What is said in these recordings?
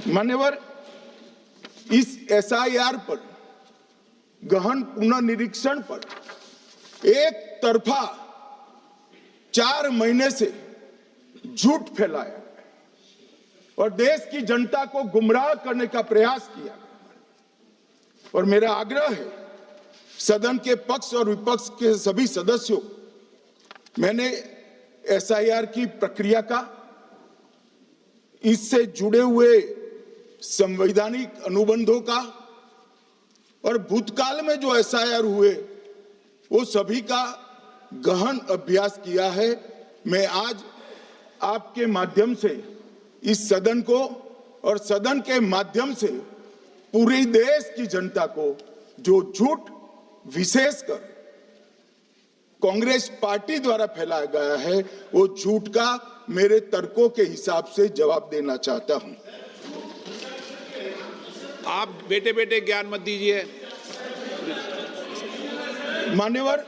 मान्यवर, इस एसआईआर पर गहन पुनर्निरीक्षण पर एक तरफा 4 महीने से झूठ फैलाया और देश की जनता को गुमराह करने का प्रयास किया। और मेरा आग्रह है सदन के पक्ष और विपक्ष के सभी सदस्यों, मैंने एसआईआर की प्रक्रिया का, इससे जुड़े हुए संवैधानिक अनुबंधों का और भूतकाल में जो एसआईआर हुए वो सभी का गहन अभ्यास किया है। मैं आज आपके माध्यम से इस सदन को और सदन के माध्यम से पूरे देश की जनता को जो झूठ विशेषकर कांग्रेस पार्टी द्वारा फैलाया गया है वो झूठ का मेरे तर्कों के हिसाब से जवाब देना चाहता हूं। आप बेटे बेटे ज्ञान मत दीजिए। मान्यवर,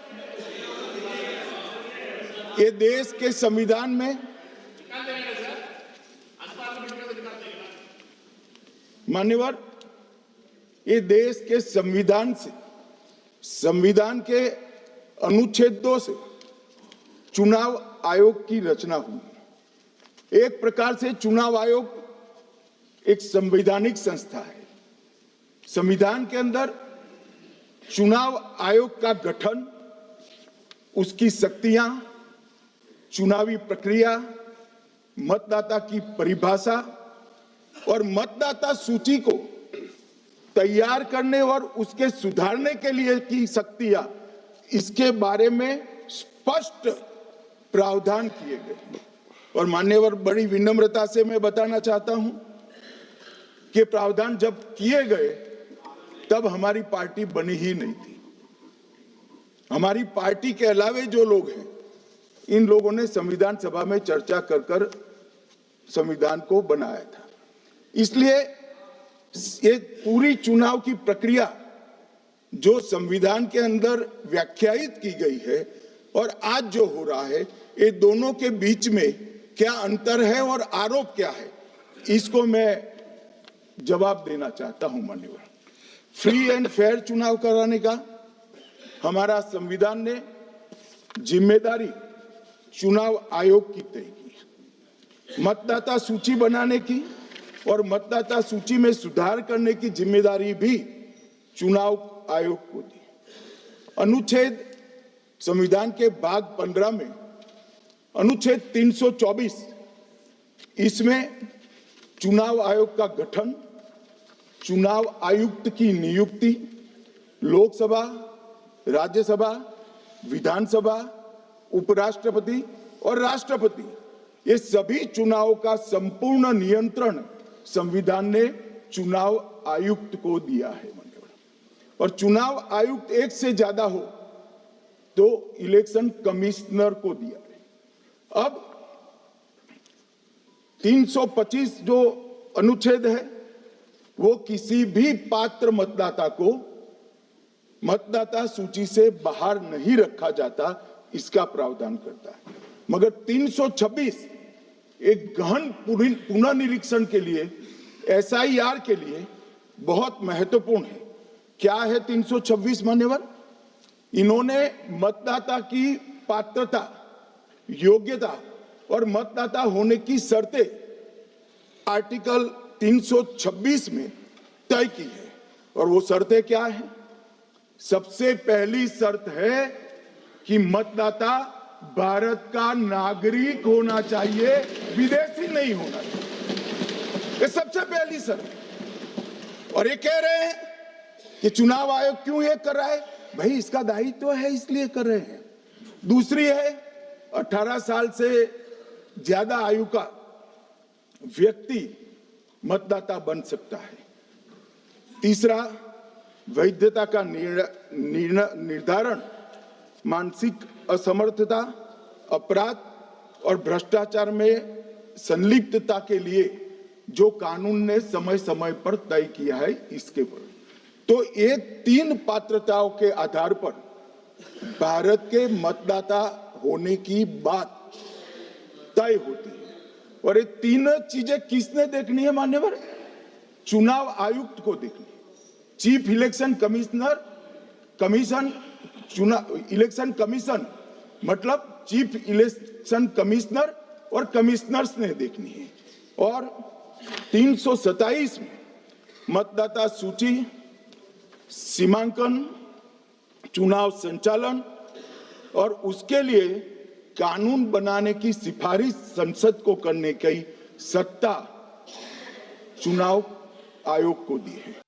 ये देश के संविधान में, मान्यवर, ये देश के संविधान से, संविधान के अनुच्छेद 2 से चुनाव आयोग की रचना हुई। एक प्रकार से चुनाव आयोग एक संवैधानिक संस्था है। संविधान के अंदर चुनाव आयोग का गठन, उसकी शक्तियां, चुनावी प्रक्रिया, मतदाता की परिभाषा और मतदाता सूची को तैयार करने और उसके सुधारने के लिए की शक्तियां, इसके बारे में स्पष्ट प्रावधान किए गए। और मान्यवर, बड़ी विनम्रता से मैं बताना चाहता हूं कि प्रावधान जब किए गए तब हमारी पार्टी बनी ही नहीं थी। हमारी पार्टी के अलावे जो लोग हैं, इन लोगों ने संविधान सभा में चर्चा कर संविधान को बनाया था। इसलिए ये पूरी चुनाव की प्रक्रिया जो संविधान के अंदर व्याख्यायित की गई है और आज जो हो रहा है, ये दोनों के बीच में क्या अंतर है और आरोप क्या है, इसको मैं जवाब देना चाहता हूं। माननीय, फ्री एंड फेयर चुनाव कराने का हमारा संविधान ने जिम्मेदारी चुनाव आयोग की तय की। मतदाता सूची बनाने की और मतदाता सूची में सुधार करने की जिम्मेदारी भी चुनाव आयोग को दी। अनुच्छेद, संविधान के भाग 15 में अनुच्छेद 324, इसमें चुनाव आयोग का गठन, चुनाव आयुक्त की नियुक्ति, लोकसभा, राज्यसभा, विधानसभा, उपराष्ट्रपति और राष्ट्रपति, ये सभी चुनाव का संपूर्ण नियंत्रण संविधान ने चुनाव आयुक्त को दिया है। और चुनाव आयुक्त एक से ज्यादा हो तो इलेक्शन कमिश्नर को दिया है। अब 325 जो अनुच्छेद है वो किसी भी पात्र मतदाता को मतदाता सूची से बाहर नहीं रखा जाता, इसका प्रावधान करता है। मगर 326 एक गहन पुनर्निरीक्षण के लिए, एसआईआर के लिए बहुत महत्वपूर्ण है। क्या है 326? मान्यवर, इन्होंने मतदाता की पात्रता, योग्यता और मतदाता होने की शर्तें आर्टिकल 326 में तय की है। और वो शर्तें क्या है? सबसे पहली शर्त है कि मतदाता भारत का नागरिक होना चाहिए, विदेशी नहीं होना चाहिए। ये सबसे पहली शर्त। और ये कह रहे हैं कि चुनाव आयोग क्यों ये कर रहा है? भाई, इसका दायित्व है इसलिए कर रहे हैं। दूसरी है 18 साल से ज्यादा आयु का व्यक्ति मतदाता बन सकता है। तीसरा, वैधता का निर्धारण मानसिक असमर्थता, अपराध और भ्रष्टाचार में संलिप्तता के लिए जो कानून ने समय समय पर तय किया है, इसके पर। तो ये 3 पात्रताओं के आधार पर भारत के मतदाता होने की बात तय होती है। और ये 3 चीजें किसने देखनी है मान्यवर? चुनाव आयुक्त को देखनी है। चीफ इलेक्शन इलेक्शन कमीशन मतलब चीफ इलेक्शन कमिश्नर और कमिश्नर्स ने देखनी है। और 327 में मतदाता सूची, सीमांकन, चुनाव संचालन और उसके लिए कानून बनाने की सिफारिश संसद को करने की सत्ता चुनाव आयोग को दी है।